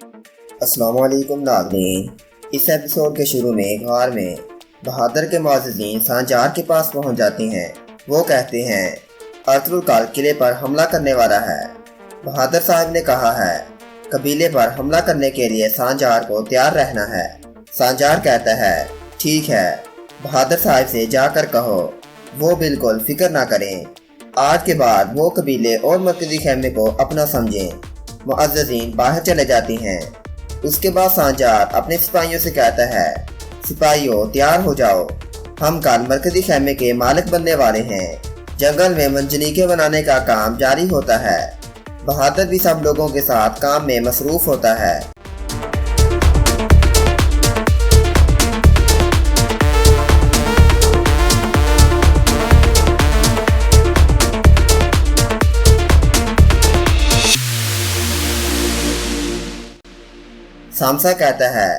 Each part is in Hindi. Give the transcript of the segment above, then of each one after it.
अस्सलाम वालेकुम नाज़रीन। इस एपिसोड के शुरू में गार में बहादुर के मुअज़्ज़िज़ीन सांजार के पास पहुंच जाते हैं। वो कहते हैं अर्तुगरुल कल किले पर हमला करने वाला है। बहादुर साहब ने कहा है कबीले पर हमला करने के लिए सांजार को तैयार रहना है। सांजार कहता है ठीक है, बहादुर साहब से जाकर कहो वो बिल्कुल फिक्र ना करें। आज के बाद वो कबीले और मरकज़ी खेमे को अपना समझें। मुअज़्ज़िज़ीन बाहर चले जाती हैं। उसके बाद सांजार अपने सिपाहियों से कहता है सिपाहियों तैयार हो जाओ, हम कल मरकज़ी खेमे के मालिक बनने वाले हैं। जंगल में मंजनीके बनाने का काम जारी होता है। बहादुर भी सब लोगों के साथ काम में मसरूफ़ होता है। सामसा कहता है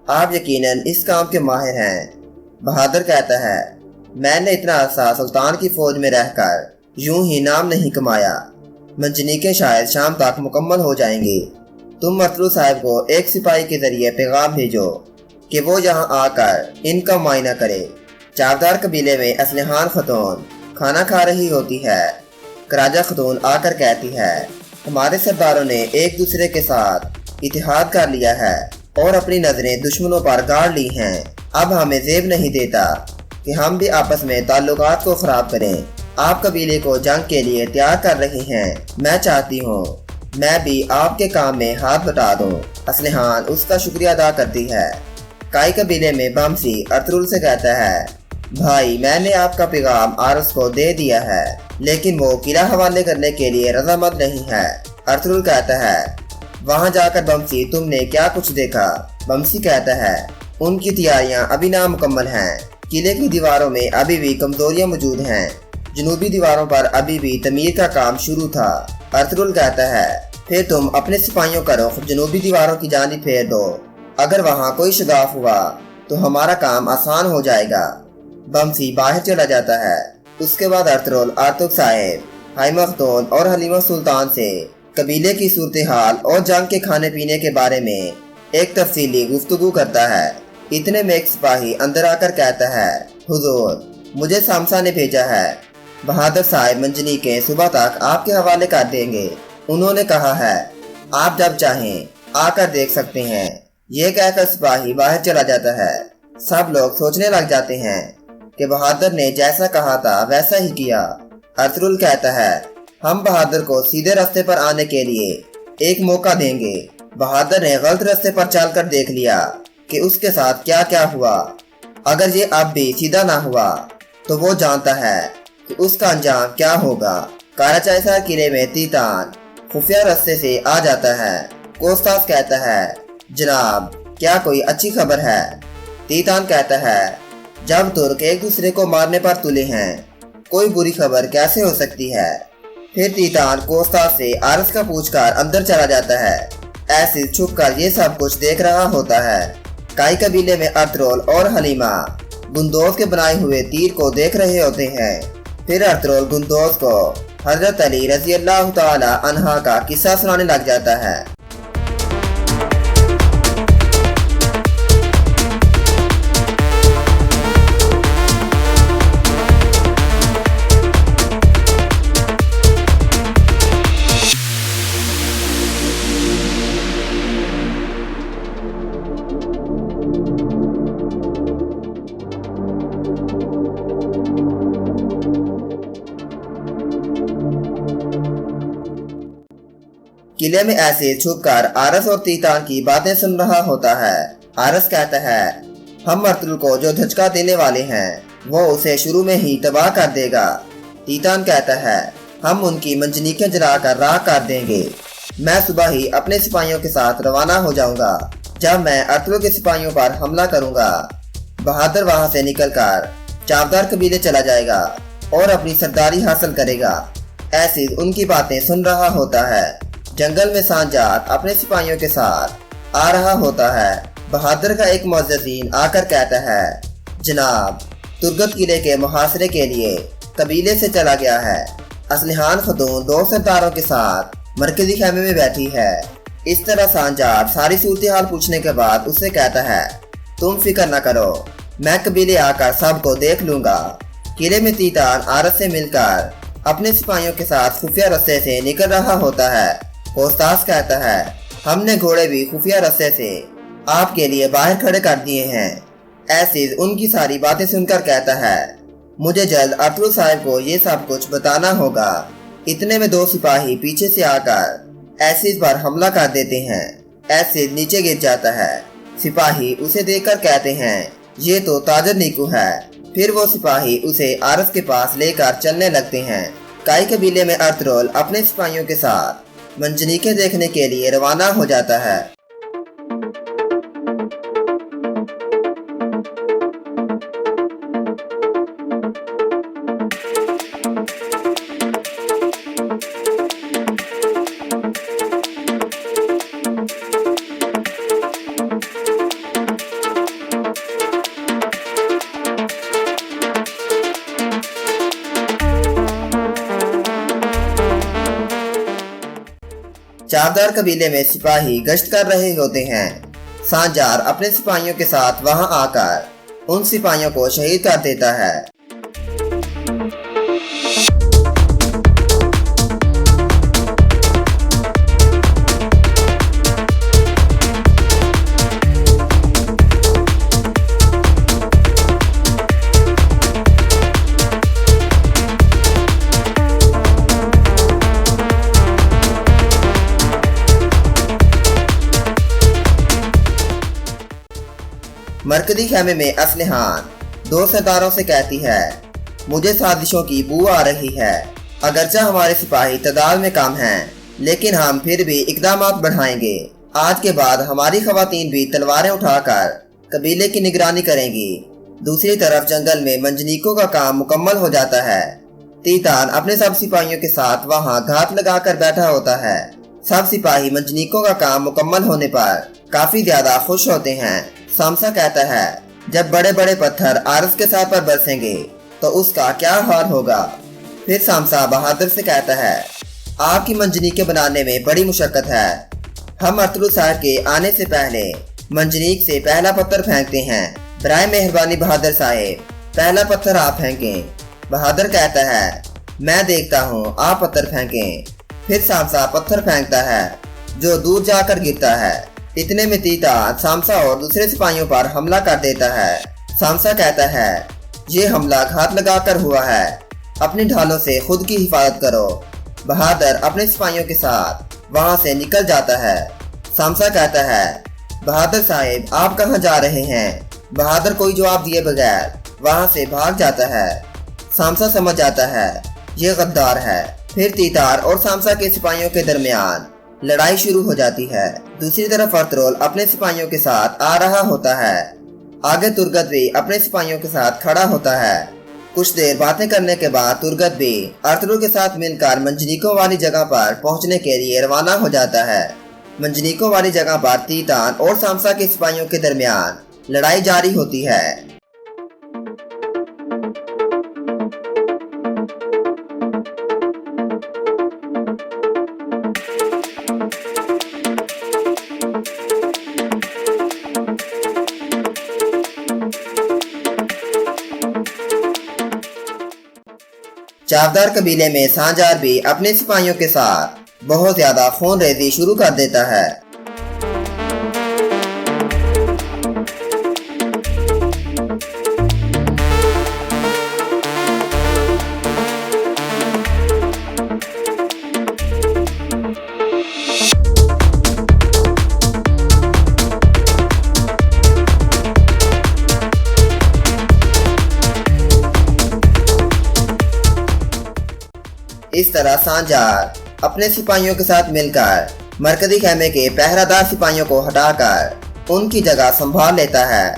आप यकीनन इस काम के माहिर हैं। बहादुर कहता है मैंने इतना अरसा सुल्तान की फौज में रहकर यूं ही नाम नहीं कमाया। मंजनीके शायद शाम तक मुकम्मल हो जाएंगी। तुम अर्तुगरुल साहब को एक सिपाही के जरिए पैगाम भेजो कि वो यहाँ आकर इनका मुआयना करे। चावदार कबीले में असलहान खतून खाना खा रही होती है। कराजा खतून आकर कहती है हमारे सरदारों ने एक दूसरे के साथ इतिहाद कर लिया है और अपनी नजरें दुश्मनों पर गाड़ ली हैं। अब हमें ज़ेब नहीं देता कि हम भी आपस में ताल्लुकात को ख़राब करें। आप कबीले को जंग के लिए तैयार कर रही हैं। मैं चाहती हूँ मैं भी आपके काम में हाथ बटा दूँ। असलहान उसका शुक्रिया अदा करती है। काई कबीले में बमसी अर्तुगरुल से कहता है भाई मैंने आपका पैगाम आरस को दे दिया है, लेकिन वो किला हवाले करने के लिए रजामंद नहीं है। अर्तुगरुल कहता है वहाँ जाकर बमसी तुमने क्या कुछ देखा? बमसी कहता है उनकी तैयारियां अभी नामुकम्मल हैं। किले की दीवारों में अभी भी कमजोरियां मौजूद हैं। जनूबी दीवारों पर अभी भी तमीर का काम शुरू था। अर्तुगरुल कहता है फिर तुम अपने सिपाहियों का रुख जनूबी दीवारों की जानिब फेर दो। अगर वहाँ कोई शगाफ हुआ तो हमारा काम आसान हो जाएगा। बमसी बाहर चला जाता है। उसके बाद अर्तुगरुल आर्तुग साहिब, हाइमा खतून और हलीमा सुल्तान से कबीले की सूरत हाल और जंग के खाने पीने के बारे में एक तफसीली गुफ्तगू करता है। इतने में एक सिपाही अंदर आकर कहता है हुजूर मुझे सामसा ने भेजा है। बहादुर साहब मंजनीके सुबह तक आपके हवाले कर देंगे। उन्होंने कहा है आप जब चाहें आकर देख सकते हैं। ये कहकर सिपाही बाहर चला जाता है। सब लोग सोचने लग जाते हैं कि बहादुर ने जैसा कहा था वैसा ही किया। अर्तुगरुल कहता है हम बहादुर को सीधे रास्ते पर आने के लिए एक मौका देंगे। बहादुर ने गलत रास्ते पर चलकर देख लिया कि उसके साथ क्या क्या हुआ। अगर ये अब भी सीधा ना हुआ तो वो जानता है कि उसका अंजाम क्या होगा। काराचाइसा किले में तीतान खुफिया रास्ते से आ जाता है। कोस्तास कहता है जनाब क्या कोई अच्छी खबर है? तीतान कहता है जब तुर्क एक दूसरे को मारने पर तुले हैं कोई बुरी खबर कैसे हो सकती है। फिर तीतान कोस्तास से आरस का पूछकर अंदर चला जाता है। ऐसे छुपकर ये सब कुछ देख रहा होता है। काई कबीले में अर्तुगरुल और हलीमा गुंदोज के बनाए हुए तीर को देख रहे होते हैं। फिर अर्तुगरुल गुंदोज को हजरत अली रज़ी अल्लाह तआला अन्हा का किस्सा सुनाने लग जाता है। किले में ऐसे छुपकर आरस और तीतान की बातें सुन रहा होता है। आरस कहता है हम अर्तुगरुल को जो धचका देने वाले हैं वो उसे शुरू में ही तबाह कर देगा। तीतान कहता है हम उनकी मंजनीकें जलाकर राख कर देंगे। मैं सुबह ही अपने सिपाहियों के साथ रवाना हो जाऊंगा। जब मैं अर्तुगरुल के सिपाहियों पर हमला करूंगा बहादुर वहां से निकलकर चावदार कबीले चला जाएगा और अपनी सरदारी हासिल करेगा। ऐसी उनकी बातें सुन रहा होता है। जंगल में सांजार अपने सिपाहियों के साथ आ रहा होता है। बहादुर का एक मुअज़्ज़िज़ीन आकर कहता है जनाब तुर्गत किले के मुहासरे के लिए कबीले से चला गया है। असलहान खतून दो सरदारों के साथ मरकजी खेमे में बैठी है। इस तरह सांजार सारी सूरत हाल पूछने के बाद उससे कहता है, तुम फिक्र न करो, मैं कबीले आकर सबको देख लूंगा। किले में तीतान आरस से मिलकर अपने सिपाहियों के साथ खुफिया रास्ते से निकल रहा होता है। पोस्तास कहता है, हमने घोड़े भी खुफिया रास्ते से आपके लिए बाहर खड़े कर दिए हैं। एसिड उनकी सारी बातें सुनकर कहता है, मुझे जल्द अरतुगरुल साहब को ये सब कुछ बताना होगा। इतने में 2 सिपाही पीछे से आकर एसिड पर हमला कर देते हैं। एसिड नीचे गिर जाता है। सिपाही उसे देखकर कहते हैं, ये तो ताजर नीकू है। फिर वो सिपाही उसे आरस के पास लेकर चलने लगते हैं। काई कबीले में अरतुगरुल अपने सिपाहियों के साथ मंजनीके देखने के लिए रवाना हो जाता है। चावदार कबीले में सिपाही गश्त कर रहे होते हैं। सांजार अपने सिपाहियों के साथ वहां आकर उन सिपाहियों को शहीद कर देता है। मरकजी खेमे में असलहान 2 सरदारों से कहती है, मुझे साजिशों की बू आ रही है। अगरचा हमारे सिपाही तादाद में कम हैं, लेकिन हम फिर भी इकदाम बढ़ाएंगे। आज के बाद हमारी खवातीन भी तलवारें उठाकर कबीले की निगरानी करेंगी। दूसरी तरफ जंगल में मंजनीकों का काम मुकम्मल हो जाता है। तीतान अपने सब सिपाहियों के साथ वहां घात लगाकर बैठा होता है। सब सिपाही मंजनीकों का काम मुकम्मल होने पर काफी ज्यादा खुश होते हैं। सामसा कहता है, जब बड़े बड़े पत्थर आरस के साथ पर बरसेंगे तो उसका क्या हाल होगा। फिर सामसा बहादुर से कहता है, आपकी मंजनीके बनाने में बड़ी मुशक्कत है। हम अरतुगरुल साहब के आने से पहले मंजनीक से पहला पत्थर फेंकते हैं। बराए मेहरबानी बहादुर साहब, पहला पत्थर आप फेंकें। बहादुर कहता है, मैं देखता हूँ, आप पत्थर फेंकें। फिर सामसा पत्थर फेंकता है जो दूर जाकर गिरता है। इतने में तीता सामसा और दूसरे सिपाहियों पर हमला कर देता है। सामसा कहता है, ये हमला घात लगाकर हुआ है, अपनी ढालों से खुद की हिफाजत करो। बहादुर अपने सिपाहियों के साथ वहां से निकल जाता है। सामसा कहता है, बहादुर साहब आप कहां जा रहे हैं। बहादुर कोई जवाब दिए बगैर वहां से भाग जाता है। सामसा समझ जाता है ये गद्दार है। फिर तीतार और सामसा के सिपाहियों के दरमियान लड़ाई शुरू हो जाती है। दूसरी तरफ अरतुगरुल अपने सिपाहियों के साथ आ रहा होता है। आगे तुर्गत भी अपने सिपाहियों के साथ खड़ा होता है। कुछ देर बातें करने के बाद तुर्गत भी अरतुगरुल के साथ मिलकर मंजनीकों वाली जगह पर पहुंचने के लिए रवाना हो जाता है। मंजनीकों वाली जगह पर तीतान और सामसा के सिपाहियों के दरमियान लड़ाई जारी होती है। चावदार कबीले में सांजार भी अपने सिपाहियों के साथ बहुत ज्यादा खून रेजी शुरू कर देता है। इस तरह सांजार अपने सिपाहियों के साथ मिलकर मरकजी खेमे के पहरादार सिपाहियों को हटाकर उनकी जगह संभाल लेता है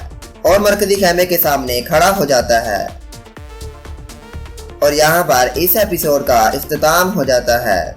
और मरकजी खेमे के सामने खड़ा हो जाता है। और यहाँ पर इस एपिसोड का इख्तिताम हो जाता है।